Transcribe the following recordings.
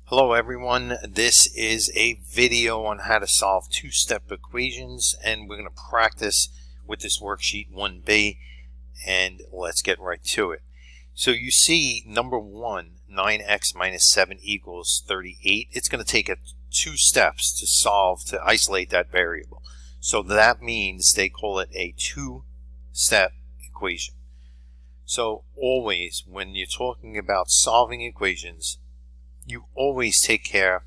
Hello everyone, this is a video on how to solve two-step equations, and we're going to practice with this worksheet 1B, and let's get right to it. So you see number 1, 9x minus 7 equals 38. It's going to take two steps to isolate that variable. So that means they call it a two-step equation. So always when you're talking about solving equations, you always take care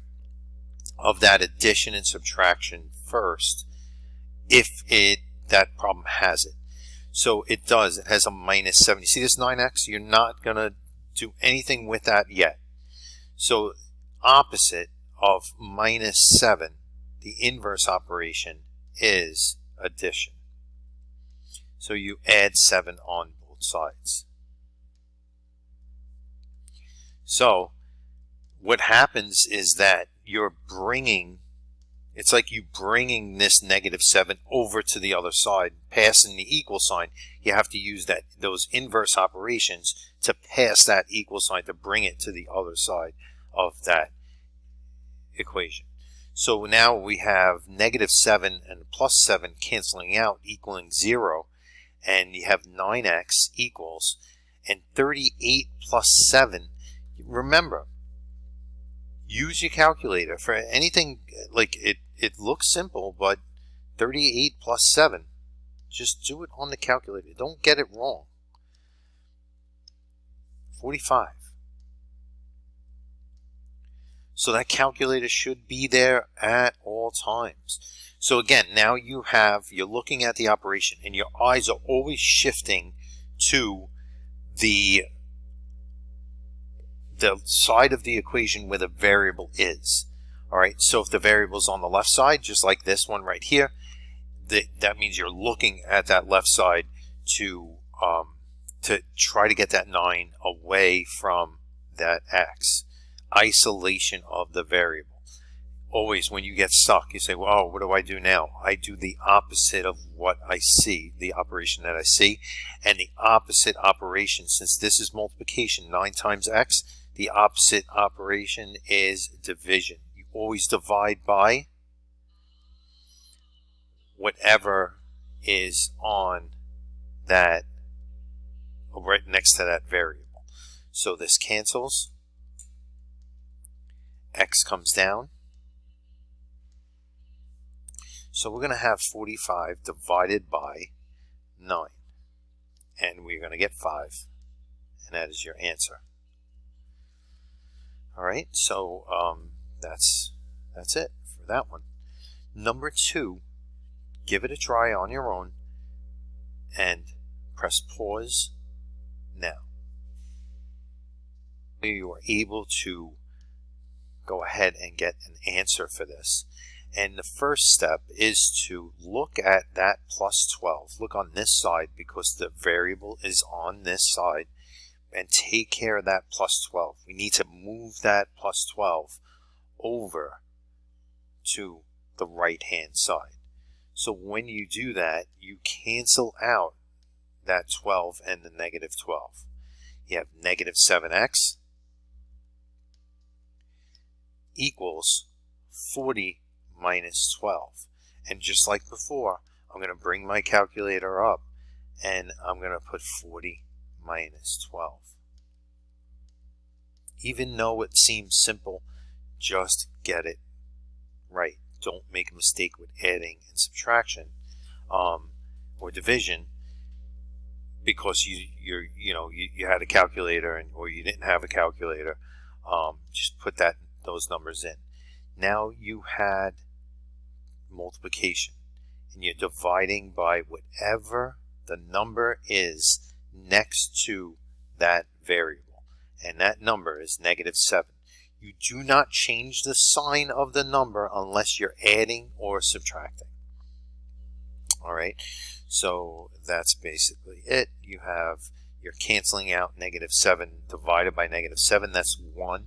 of that addition and subtraction first if that problem has it. So it does. It has a minus 7. You see this 9x? You're not going to do anything with that yet. So opposite of minus 7, the inverse operation is addition. So you add 7 on both sides. So what happens is that it's like you bringing this negative 7 over to the other side, passing the equal sign. You have to use those inverse operations to pass that equal sign to bring it to the other side of that equation. So now we have negative 7 and plus 7 canceling out, equaling 0, and you have 9x equals, and 38 plus 7, remember, use your calculator for anything. Like it looks simple, but 38 plus 7, just do it on the calculator. Don't get it wrong. 45. So that calculator should be there at all times. So again, now you're looking at the operation and your eyes are always shifting to the side of the equation where the variable is. Alright, so if the variable is on the left side, just like this one right here, that means you're looking at that left side to try to get that 9 away from that x. Isolation of the variable. Always when you get stuck, you say, well, what do I do now? I do the opposite of what I see, the operation that I see, and the opposite operation, since this is multiplication, 9 times x, the opposite operation is division. You always divide by whatever is on that, right next to that variable. So this cancels. X comes down. So we're going to have 45 divided by 9. And we're going to get 5. And that is your answer. Alright, so that's it for that one. Number 2, give it a try on your own and press pause now. You are able to go ahead and get an answer for this. And the first step is to look at that plus 12. Look on this side because the variable is on this side, and take care of that plus 12. We need to move that plus 12 over to the right hand side. So when you do that, you cancel out that 12 and the negative 12. You have negative 7x equals 40 minus 12. And just like before, I'm going to bring my calculator up and I'm going to put 40 minus 12. Even though it seems simple, just get it right. Don't make a mistake with adding and subtraction or division because you had a calculator or you didn't have a calculator. Just put those numbers in. Now you had multiplication and you're dividing by whatever the number is next to that variable, and that number is negative 7. You do not change the sign of the number unless you're adding or subtracting. Alright, so that's basically it. You're canceling out negative 7 divided by negative 7, that's 1,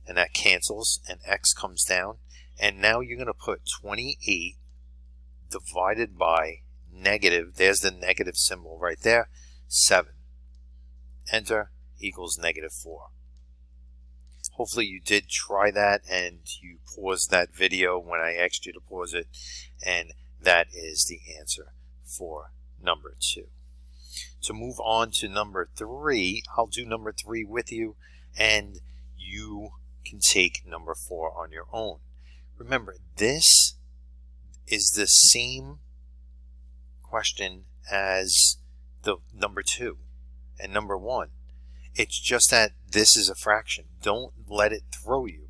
and that cancels, and x comes down, and now you're going to put 28 divided by negative, there's the negative symbol right there, 7. Enter, equals negative 4. Hopefully you did try that and you paused that video when I asked you to pause it, and that is the answer for number 2. To move on to number 3, I'll do number 3 with you, and you can take number 4 on your own. Remember, this is the same question as the number 2 and number 1. It's just that this is a fraction. Don't let it throw you.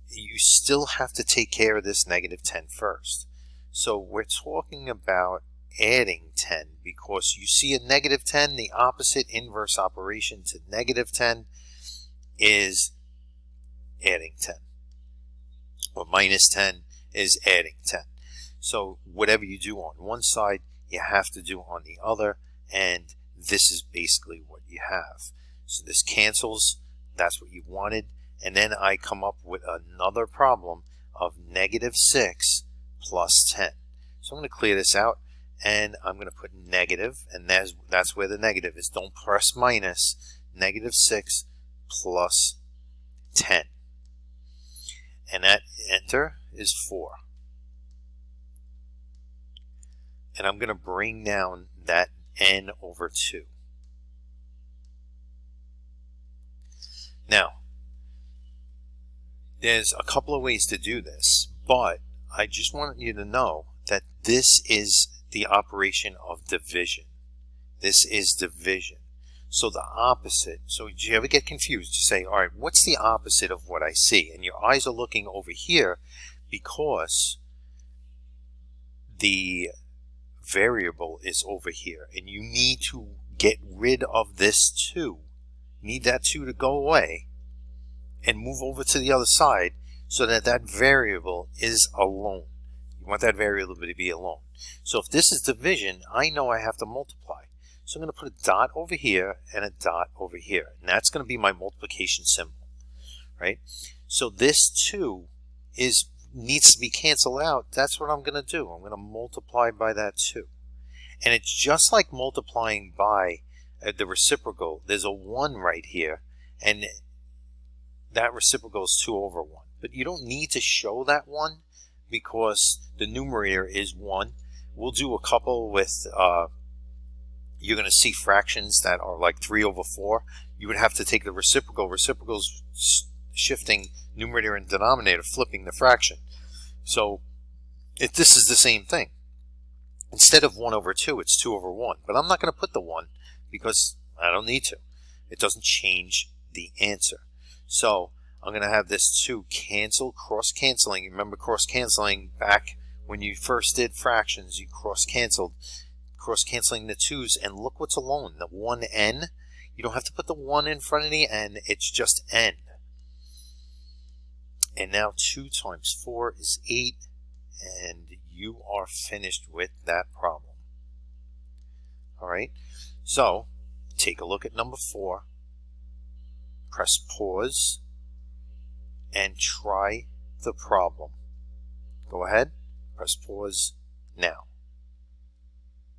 You still have to take care of this negative 10 first. So we're talking about adding 10 because you see a negative 10, the opposite inverse operation to negative 10 is adding 10. Or minus 10 is adding 10. So whatever you do on one side, you have to do on the other, and this is basically what you have. So this cancels, that's what you wanted, and then I come up with another problem of negative 6 plus 10. So I'm going to clear this out, and I'm going to put negative, and that's where the negative is. Don't press minus. Negative 6 plus 10. And that enter is 4. And I'm going to bring down that n over 2. Now, there's a couple of ways to do this, but I just want you to know that this is the operation of division. This is division. So the opposite, so do you ever get confused? You say, all right, what's the opposite of what I see? And your eyes are looking over here because the variable is over here, and you need to get rid of this 2. Need that 2 to go away and move over to the other side so that that variable is alone. You want that variable to be alone. So if this is division, I know I have to multiply. So I'm going to put a dot over here and a dot over here, and that's going to be my multiplication symbol, right? So this 2 needs to be canceled out. That's what I'm going to do. I'm going to multiply by that 2. And it's just like multiplying by the reciprocal. There's a 1 right here, and that reciprocal is 2 over 1. But you don't need to show that 1 because the numerator is 1. We'll do a couple with, you're going to see fractions that are like 3 over 4. You would have to take the reciprocal. Reciprocal's shifting numerator and denominator, flipping the fraction. So this is the same thing. Instead of 1 over 2, it's 2 over 1. But I'm not going to put the 1 because I don't need to. It doesn't change the answer. So I'm going to have this 2 cancel, cross-canceling. Remember cross-canceling back when you first did fractions, you cross-canceled. Cross-canceling the 2's, and look what's alone, the 1n. You don't have to put the 1 in front of the n, it's just n. And now 2 times 4 is 8, and you are finished with that problem. Alright, so take a look at number 4, press pause, and try the problem. Go ahead, press pause now.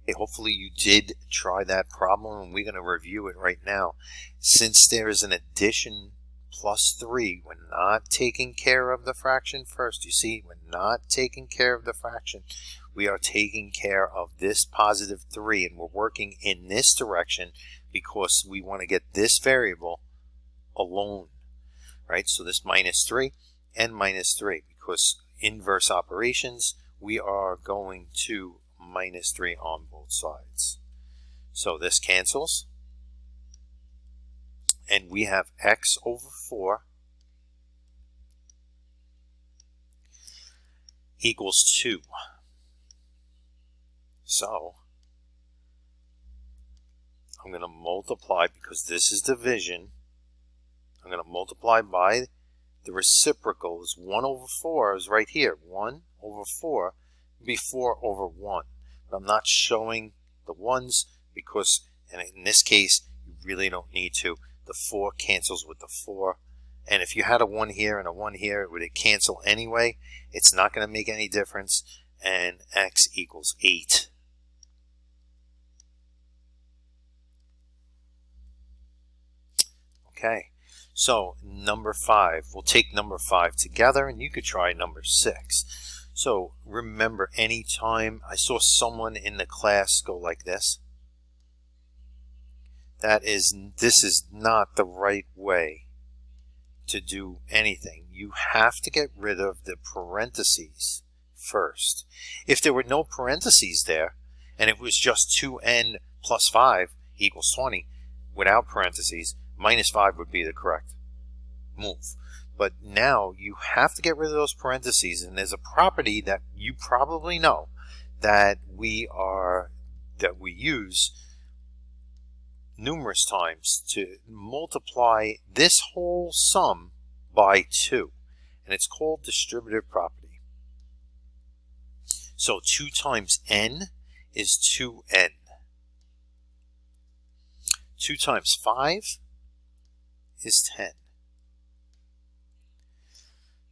Okay, hopefully you did try that problem, and we're going to review it right now. Since there is an addition plus 3, we're not taking care of the fraction first. You see, we're not taking care of the fraction. We are taking care of this positive 3, and we're working in this direction because we want to get this variable alone, right? So this minus 3 and minus 3, because inverse operations, we are going to minus 3 on both sides. So this cancels, and we have x over 4 equals 2. So I'm going to multiply, because this is division, I'm going to multiply by the reciprocal. Is 1 over 4 is right here. 1 over 4 would be 4 over 1. But I'm not showing the 1's because in this case you really don't need to. The 4 cancels with the 4, and if you had a 1 here and a 1 here, it would cancel anyway. It's not going to make any difference, and x equals 8. Okay, So number 5, we'll take number 5 together, and you could try number 6. So remember, anytime I saw someone in the class go like this, this is not the right way to do anything. You have to get rid of the parentheses first. If there were no parentheses there, and it was just 2n plus 5 equals 20, without parentheses, minus 5 would be the correct move. But now you have to get rid of those parentheses, and there's a property that you probably know that we use numerous times to multiply this whole sum by 2, and it's called distributive property. So 2 times n is 2n. 2 times 5 is 10.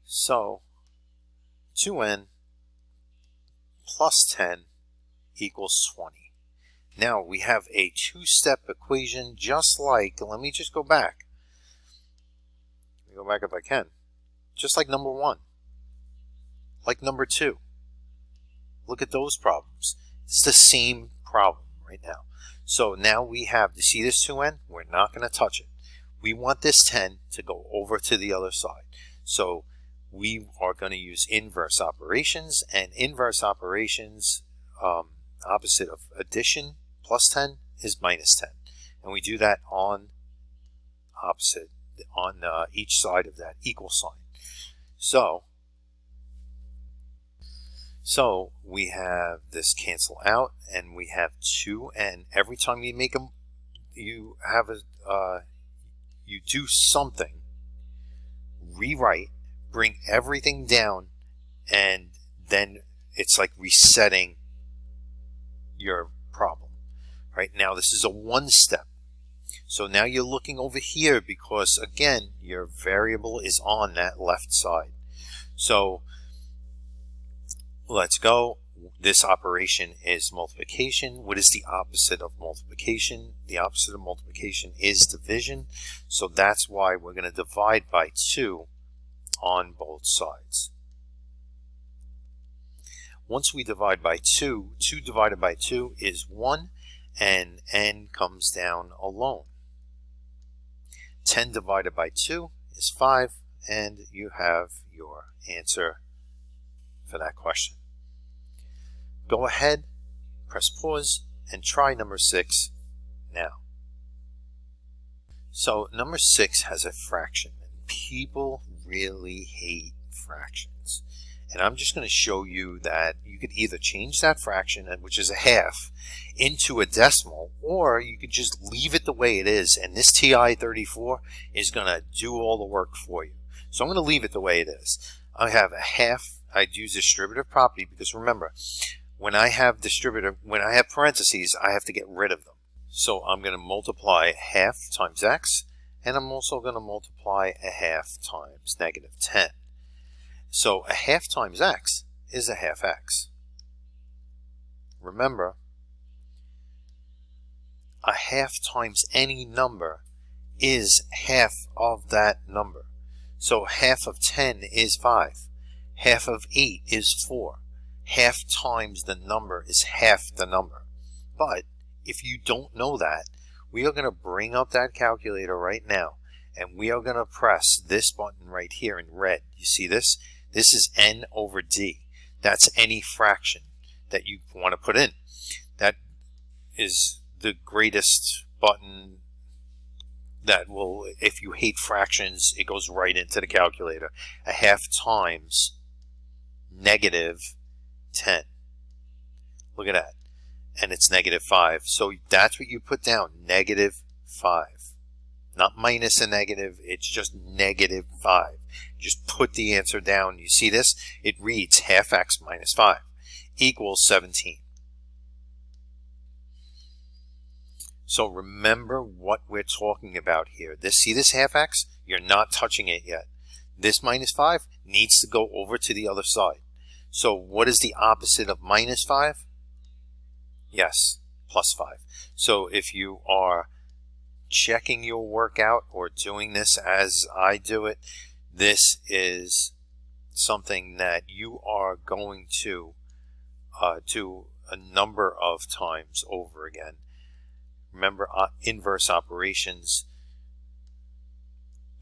So 2n plus 10 equals 20. Now we have a two-step equation, just like, let me just go back. Let me go back if I can. Just like number 1. Like number 2. Look at those problems. It's the same problem right now. So now we have, you see this 2n? We're not going to touch it. We want this 10 to go over to the other side. So we are going to use inverse operations, and inverse operations, opposite of addition, plus 10 is minus 10. And we do that on each side of that equal sign. So we have this cancel out, and we have 2n. Every time you make them, you do something, rewrite, bring everything down, and then it's like resetting your problem. Right now, this is a one step. So now you're looking over here because, again, your variable is on that left side. So let's go. This operation is multiplication. What is the opposite of multiplication? The opposite of multiplication is division. So that's why we're going to divide by 2 on both sides. Once we divide by 2, 2 divided by 2 is 1, and n comes down alone. 10 divided by 2 is 5, and you have your answer for that question. Go ahead, press pause, and try number 6 now. So number 6 has a fraction, and people really hate fractions. And I'm just going to show you that you could either change that fraction, which is a half, into a decimal, or you could just leave it the way it is, and this TI-34 is going to do all the work for you. So I'm going to leave it the way it is. I have a half. I'd use distributive property because remember, when I have parentheses, I have to get rid of them. So I'm going to multiply half times x, and I'm also going to multiply a half times negative 10. So a half times x is a half x. Remember, a half times any number is half of that number. So half of 10 is 5. Half of 8 is 4. Half times the number is half the number. But if you don't know that, we are going to bring up that calculator right now, and we are going to press this button right here in red. You see this? This is n over d. That's any fraction that you want to put in. That is the greatest button that will, if you hate fractions, it goes right into the calculator. A half times negative 10. Look at that. And it's negative 5. So that's what you put down, negative 5. Not minus a negative, it's just negative 5. Just put the answer down. You see this? It reads half x minus 5 equals 17. So remember what we're talking about here. See this half x? You're not touching it yet. This minus 5 needs to go over to the other side. So what is the opposite of minus 5? Yes, plus 5. So if you are checking your work out or doing this as I do it, this is something that you are going to do a number of times over again. Remember, inverse operations,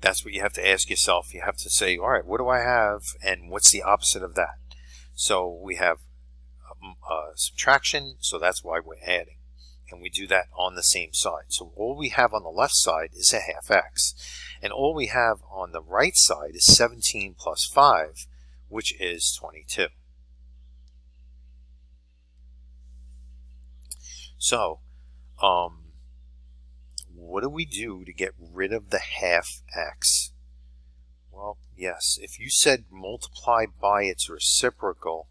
that's what you have to ask yourself. You have to say, all right, what do I have and what's the opposite of that? So we have subtraction, so that's why we're adding. And we do that on the same side. So all we have on the left side is a half x. And all we have on the right side is 17 plus 5, which is 22. So, what do we do to get rid of the half x? Well, yes, if you said multiply by its reciprocal,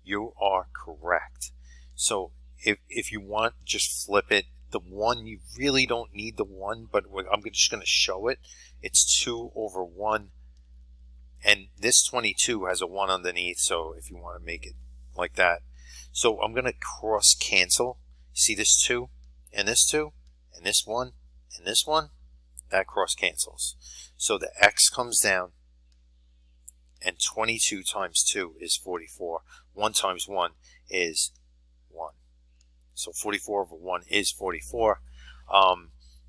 you are correct. So if you want, just flip it. The 1, you really don't need the 1, but I'm just going to show it. It's 2 over 1. And this 22 has a 1 underneath, so if you want to make it like that. So I'm going to cross cancel. See this 2 and this 2 and this 1 and this 1? That cross cancels. So the x comes down, and 22 times 2 is 44. 1 times 1 is 1. So 44 over 1 is 44.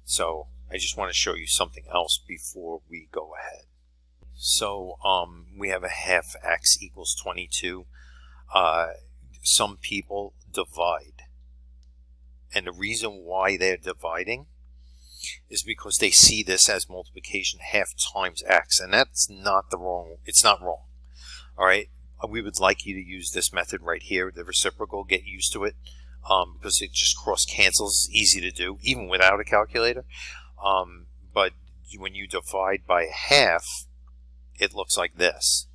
So I just want to show you something else before we go ahead. So we have a half x equals 22. Some people divide. And the reason why they're dividing is because they see this as multiplication half times x, and that's not the wrong, it's not wrong. All right, we would like you to use this method right here, the reciprocal. Get used to it because it just cross cancels. It's easy to do even without a calculator. But when you divide by half, it looks like this,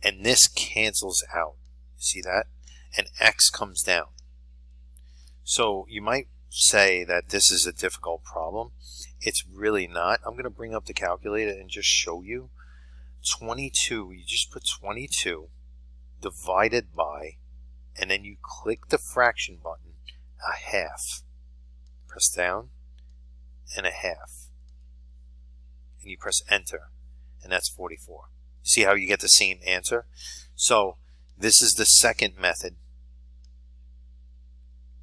and this cancels out. See that? And x comes down. So you might say that this is a difficult problem. It's really not. I'm going to bring up the calculator and just show you. 22, you just put 22 divided by, and then you click the fraction button, a half. Press down, and a half. And you press enter, and that's 44. See how you get the same answer? So this is the second method.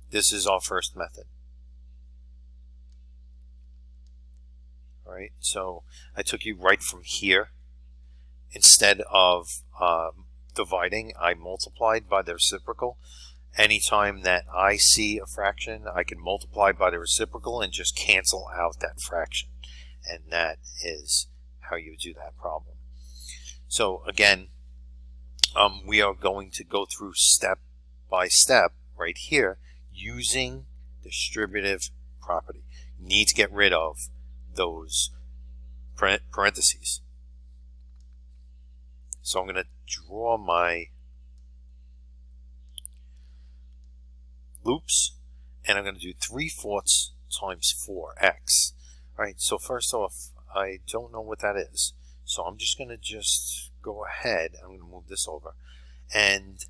This is our first method. All right, so I took you right from here. Instead of dividing, I multiplied by the reciprocal. Anytime that I see a fraction, I can multiply by the reciprocal and just cancel out that fraction. And that is how you do that problem. So again, we are going to go through step by step right here using distributive property. You need to get rid of those parentheses. So I'm going to draw my loops, and I'm going to do 3/4 times 4x. All right, so first off, I don't know what that is. So I'm just going to go ahead. I'm going to move this over, and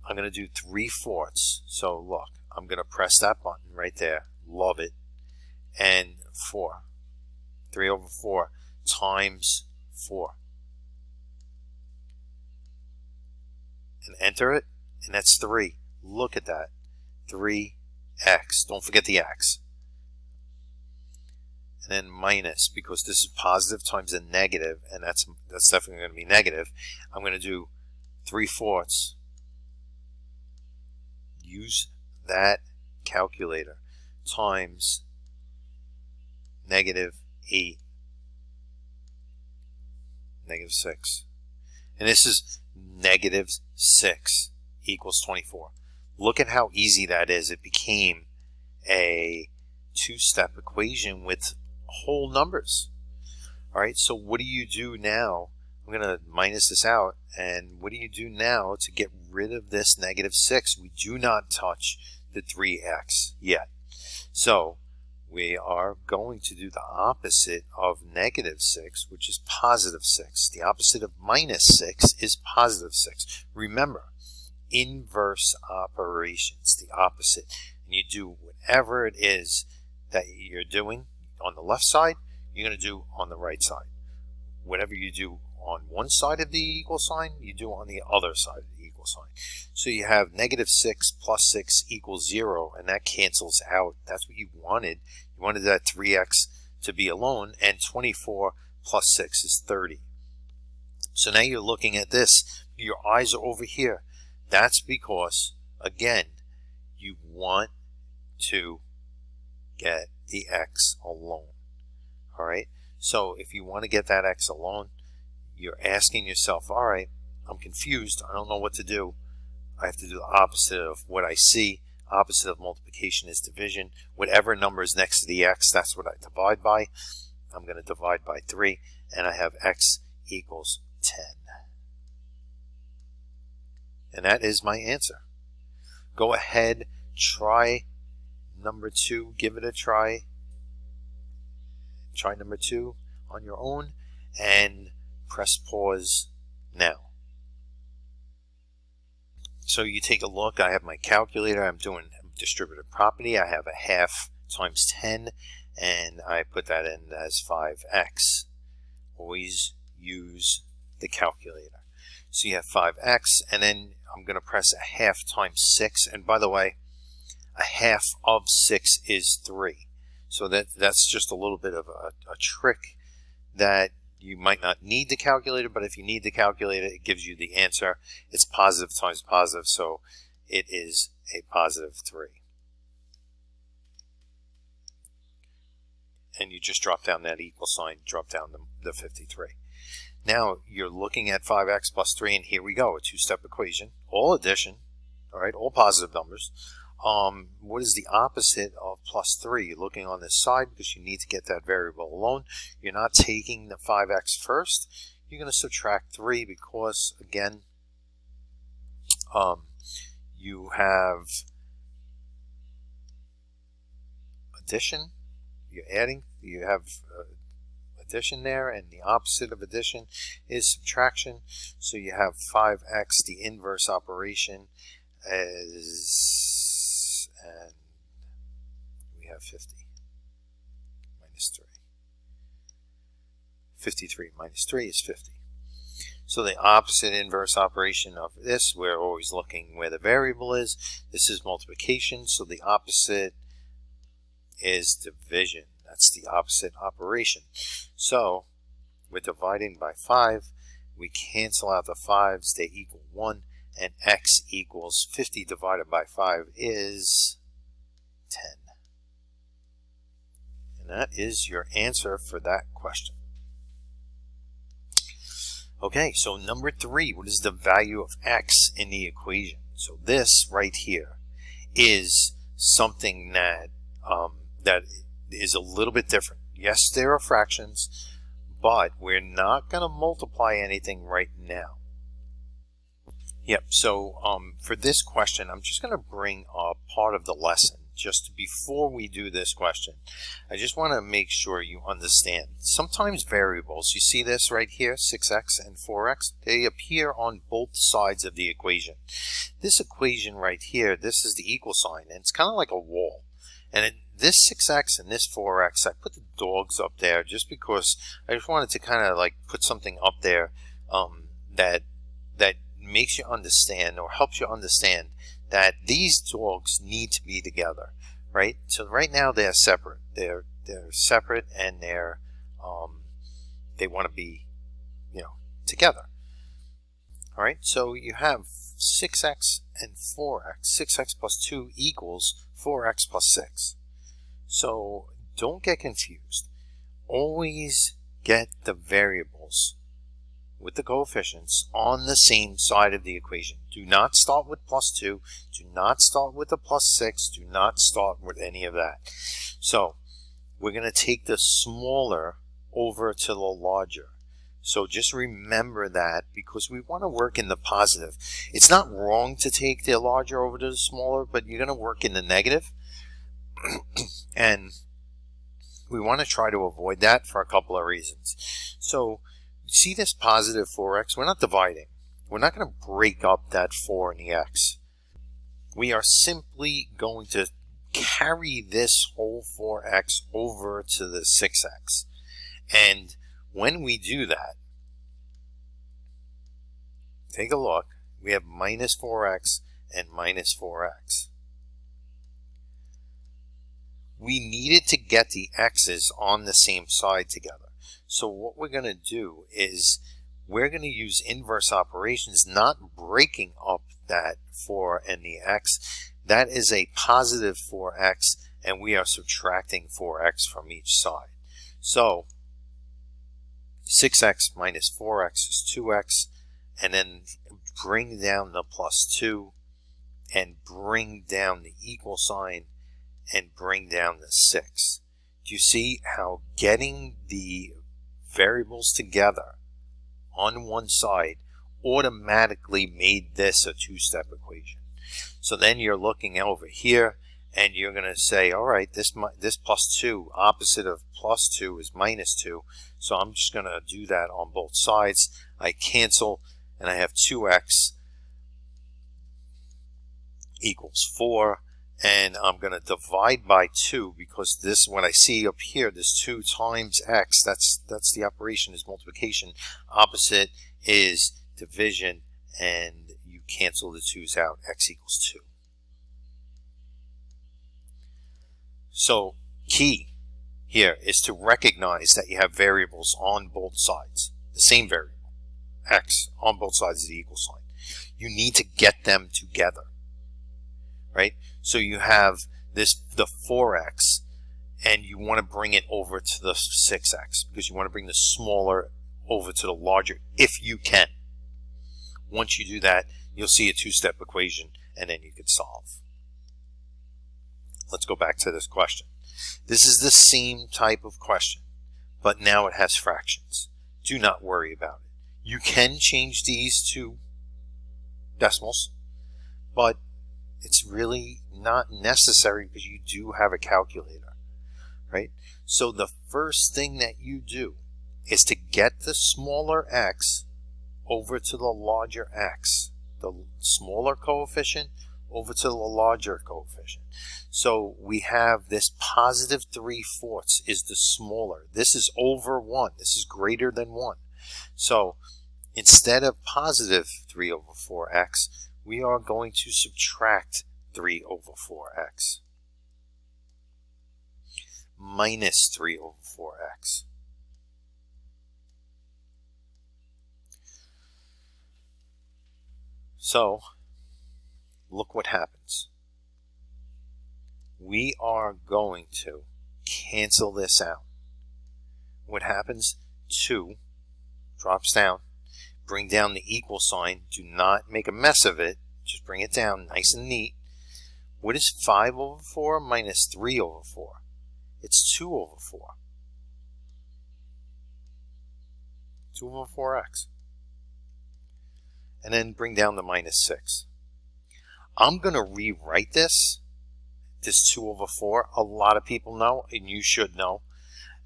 I'm going to do 3/4. So look, I'm going to press that button right there. Love it. And 4. 3 over 4 times 4. And enter it, and that's 3. Look at that. 3x. Don't forget the x. And then minus, because this is positive times a negative, and that's definitely going to be negative. I'm going to do 3/4. Use that calculator times -8, -6. And this is -6 equals 24. Look at how easy that is. It became a two-step equation with whole numbers. All right, so what do you do now? I'm going to minus this out, and what do you do now to get rid of this -6? We do not touch the 3x yet. So we are going to do the opposite of -6, which is +6. The opposite of -6 is +6. Remember, inverse operations, the opposite. And you do whatever it is that you're doing on the left side, you're going to do on the right side. Whatever you do on one side of the equal sign, you do on the other side of the equal sign. So you have -6 plus 6 equals 0, and that cancels out. That's what you wanted. You wanted that 3x to be alone, and 24 plus 6 is 30. So now you're looking at this. Your eyes are over here. That's because, again, you want to get the x alone. All right? So if you want to get that x alone, you're asking yourself, all right, I'm confused. I don't know what to do. I have to do the opposite of what I see. Opposite of multiplication is division. Whatever number is next to the x, that's what I divide by. I'm going to divide by 3, and I have x equals 10. And that is my answer. Go ahead, try number 2, give it a try. Try number 2 on your own, and press pause now. So you take a look. I have my calculator. I'm doing distributive property. I have a half times 10, and I put that in as 5x. Always use the calculator. So you have 5x, and then I'm going to press a half times 6. And by the way, a half of 6 is 3. So that's just a little bit of a trick that you might not need the calculator, but if you need the calculator, it gives you the answer. It's positive times positive, so it is a positive 3. And you just drop down that equal sign, drop down the 53. Now you're looking at 5x plus 3, and here we go, a two-step equation, all addition, all right, all positive numbers. What is the opposite of plus 3? You're looking on this side because you need to get that variable alone. You're not taking the 5x first. You're going to subtract 3 because, again, you have addition. You're adding. You have addition there, and the opposite of addition is subtraction. So you have 5x, the inverse operation, as, and we have 50 minus 3. 53 minus 3 is 50. So the opposite inverse operation of this, we're always looking where the variable is. This is multiplication, so the opposite is division. That's the opposite operation. So we're dividing by 5. We cancel out the 5s. They equal 1. And x equals 50 divided by 5 is 10. And that is your answer for that question. Okay, so number 3, what is the value of x in the equation? So this right here is something that that is a little bit different. Yes, there are fractions, but we're not going to multiply anything right now. Yep, so for this question, I'm just going to bring up part of the lesson. Just before we do this question, I just want to make sure you understand. Sometimes variables, you see this right here, 6x and 4x, they appear on both sides of the equation. This equation right here, this is the equal sign, and it's kind of like a wall. And this 6x and this 4x, I put the dogs up there just because I just wanted to kind of like put something up there that makes you understand or helps you understand that these dogs need to be together, right? So right now they're separate. They're separate, and they want to be, together. All right. So you have 6x and 4x. 6x plus 2 equals 4x plus 6. So don't get confused. Always get the variables with the coefficients on the same side of the equation. Do not start with plus 2. Do not start with the plus 6. Do not start with any of that. So we're going to take the smaller over to the larger. So just remember that, because we want to work in the positive. It's not wrong to take the larger over to the smaller, but you're going to work in the negative. And we want to try to avoid that for a couple of reasons. So see this positive 4x? We're not dividing. We're not going to break up that 4 in the x. We are simply going to carry this whole 4x over to the 6x. And when we do that, take a look. We have minus 4x and minus 4x. We needed to get the x's on the same side together. So what we're going to do is we're going to use inverse operations, not breaking up that 4 and the x. That is a positive 4x, and we are subtracting 4x from each side. So 6x minus 4x is 2x, and then bring down the plus 2 and bring down the equal sign and bring down the 6. Do you see how getting the variables together on one side automatically made this a two-step equation? So then you're looking over here and you're going to say, all right, this plus 2, opposite of plus 2 is minus 2. So I'm just going to do that on both sides. I cancel and I have 2x equals 4. And I'm going to divide by 2 because this, when I see up here, this 2 times x, that's the operation, is multiplication. Opposite is division, and you cancel the 2's out. X equals 2. So key here is to recognize that you have variables on both sides, the same variable, x, on both sides of the equal sign. You need to get them together, right? So you have the 4x, and you want to bring it over to the 6x because you want to bring the smaller over to the larger if you can. Once you do that, you'll see a two-step equation, and then you can solve. Let's go back to this question. This is the same type of question, but now it has fractions. Do not worry about it. You can change these to decimals, but it's really not necessary because you do have a calculator, right? So the first thing that you do is to get the smaller x over to the larger x, the smaller coefficient over to the larger coefficient. So we have this positive 3/4 is the smaller. This is over 1. This is greater than 1. So instead of positive 3 over 4x, we are going to subtract 3 over 4x minus 3 over 4x. So look what happens. We are going to cancel this out. What happens? 2 drops down. Bring down the equal sign. Do not make a mess of it. Just bring it down nice and neat. What is 5 over 4 minus 3 over 4? It's 2 over 4. 2 over 4x. And then bring down the minus 6. I'm going to rewrite this 2 over 4. A lot of people know, and you should know,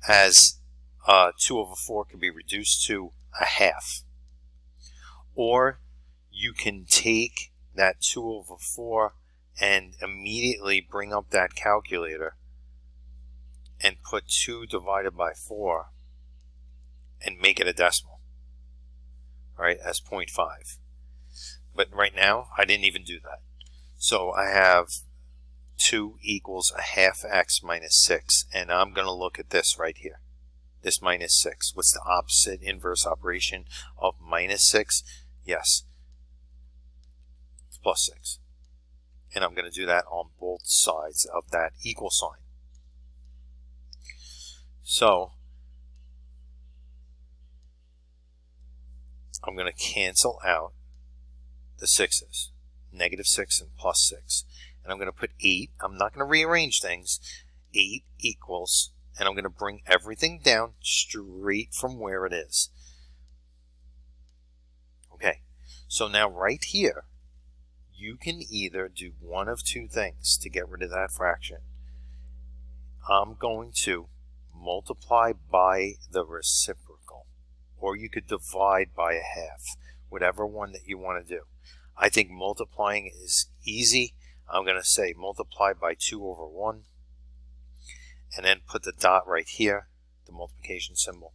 as 2 over 4 can be reduced to a half. Or you can take that 2 over 4 and immediately bring up that calculator and put 2 divided by 4 and make it a decimal, right, as 0.5. But right now, I didn't even do that. So I have 2 equals a half x minus 6, and I'm going to look at this right here. This minus 6. What's the opposite inverse operation of minus 6? Yes, it's plus 6. And I'm going to do that on both sides of that equal sign. So I'm going to cancel out the 6's, negative 6 and plus 6. And I'm going to put 8. I'm not going to rearrange things. 8 equals, and I'm going to bring everything down straight from where it is. Okay, so now right here, you can either do one of two things to get rid of that fraction. I'm going to multiply by the reciprocal, or you could divide by a half, whatever one that you want to do. I think multiplying is easy. I'm going to say multiply by 2 over 1, and then put the dot right here, the multiplication symbol,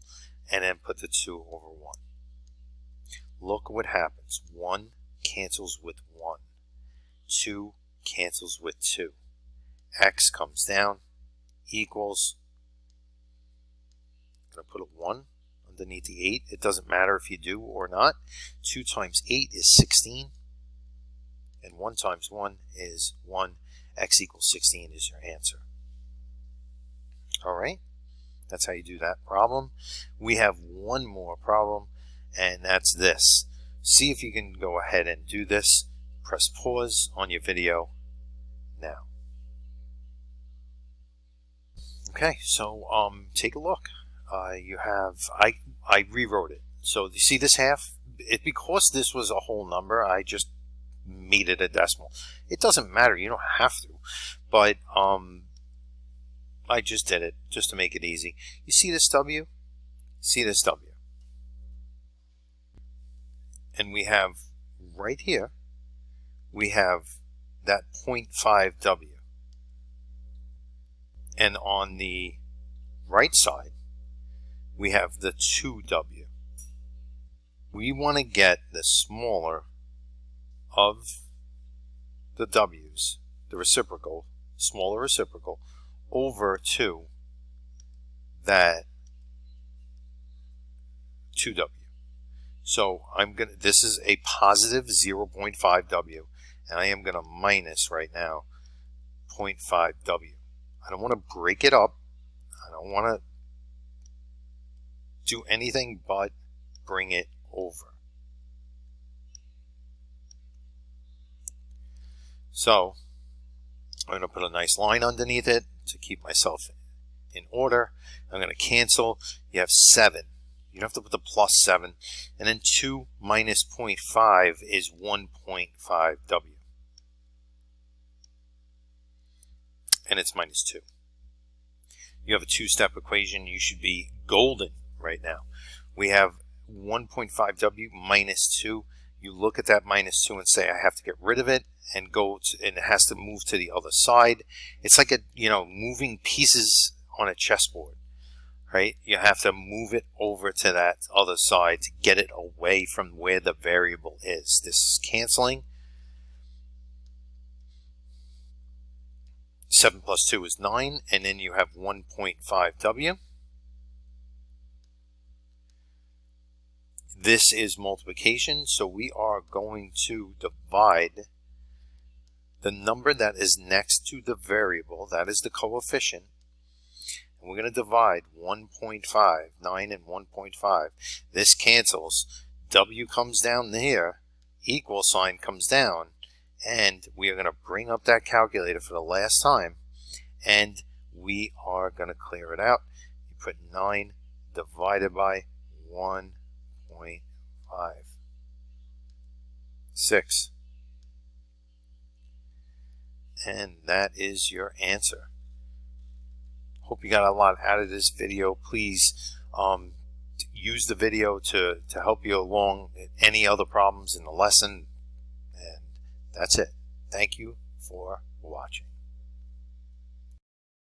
and then put the 2 over 1. Look what happens. 1 cancels with 1. 2 cancels with 2. X comes down, equals, I'm going to put a 1 underneath the 8. It doesn't matter if you do or not. 2 times 8 is 16. And 1 times 1 is 1. X equals 16 is your answer. All right. That's how you do that problem. We have one more problem, and that's this. See if you can go ahead and do this. Press pause on your video now. Okay, so take a look. You have, I rewrote it. So you see this half? Because this was a whole number, I just made it a decimal. It doesn't matter, you don't have to, but I just did it just to make it easy. You see this W? See this W? And we have right here, we have that 0.5 W. And on the right side, we have the 2W. We want to get the smaller of the W's, the reciprocal, smaller reciprocal, over to that 2W. So this is a positive 0.5 W, and I am going to minus right now 0.5 W. I don't want to break it up. I don't want to do anything but bring it over. So I'm going to put a nice line underneath it to keep myself in order. I'm going to cancel. You have 7. You don't have to put the plus 7. And then 2 minus 0.5 is 1.5 W. And it's minus 2. You have a two-step equation. You should be golden right now. We have 1.5 W minus 2. You look at that minus 2 and say, I have to get rid of it, and and it has to move to the other side. It's like moving pieces on a chessboard, right? You have to move it over to that other side to get it away from where the variable is. This is canceling. 7 plus 2 is 9, and then you have 1.5 W. This is multiplication, so we are going to divide the number that is next to the variable, that is the coefficient, and we're going to divide 1.5, 9 and 1.5. This cancels. W comes down here, equal sign comes down, and we are going to bring up that calculator for the last time, and we are going to clear it out. You put 9 divided by 1.5. 6. And that is your answer. Hope you got a lot out of this video. Please use the video to help you along any other problems in the lesson. And that's it. Thank you for watching.